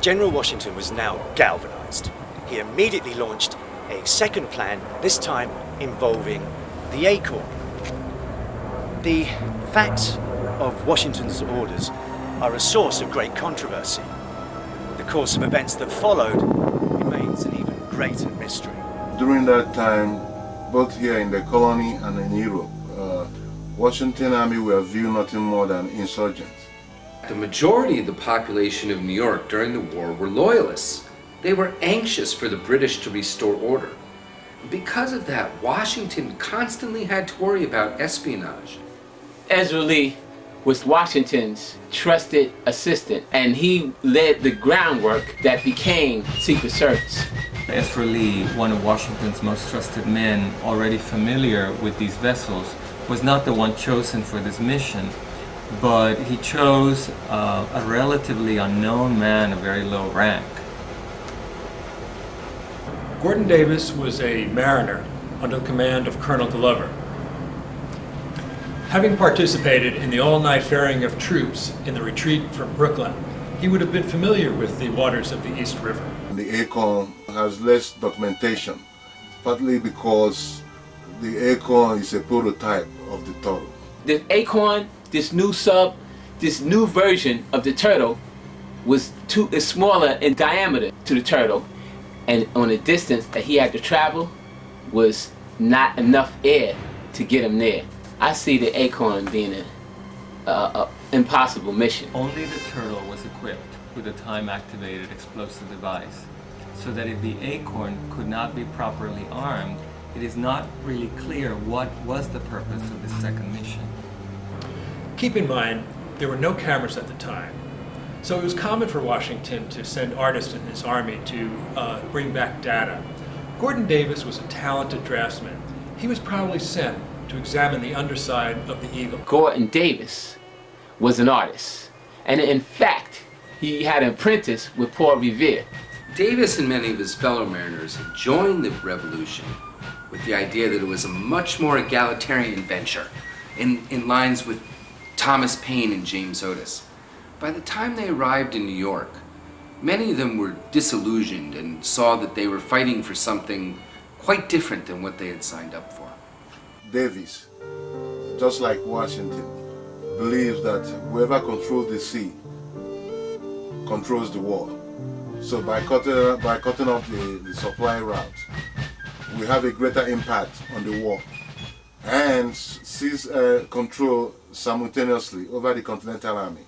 General Washington was now galvanized. He immediately launched a second plan, this time involving the A Corps. The facts of Washington's orders are a source of great controversy. The course of events that followed remains an even greater mystery. During that time, both here in the colony and in Europe, Washington Army were viewed nothing more than insurgents. The majority of the population of New York during the war were loyalists. They were anxious for the British to restore order. Because of that, Washington constantly had to worry about espionage. Ezra Lee was Washington's trusted assistant, and he led the groundwork that became Secret Service. Ezra Lee, one of Washington's most trusted men, already familiar with these vessels, was not the one chosen for this mission, but he chose a relatively unknown man of very low rank. Gordon Davis was a mariner under the command of Colonel Glover. Having participated in the all-night ferrying of troops in the retreat from Brooklyn, he would have been familiar with the waters of the East River. The Acorn has less documentation, partly because the Acorn is a prototype of the Turtle. The Acorn, this new version of the Turtle, is smaller in diameter to the Turtle, and on the distance that he had to travel was not enough air to get him there. I see the Acorn being an impossible mission. Only the Turtle was equipped with a time-activated explosive device, so that if the Acorn could not be properly armed, it is not really clear what was the purpose of this second mission. Keep in mind, there were no cameras at the time, so it was common for Washington to send artists in his army to bring back data. Gordon Davis was a talented draftsman. He was probably sent to examine the underside of the Eagle. Gordon Davis was an artist, and in fact, he had an apprentice with Paul Revere. Davis and many of his fellow mariners had joined the revolution with the idea that it was a much more egalitarian venture, in lines with Thomas Paine and James Otis. By the time they arrived in New York, many of them were disillusioned and saw that they were fighting for something quite different than what they had signed up for. Davis, just like Washington, believes that whoever controls the sea controls the war. So by cutting off the supply route, we have a greater impact on the war and seize control simultaneously over the Continental Army.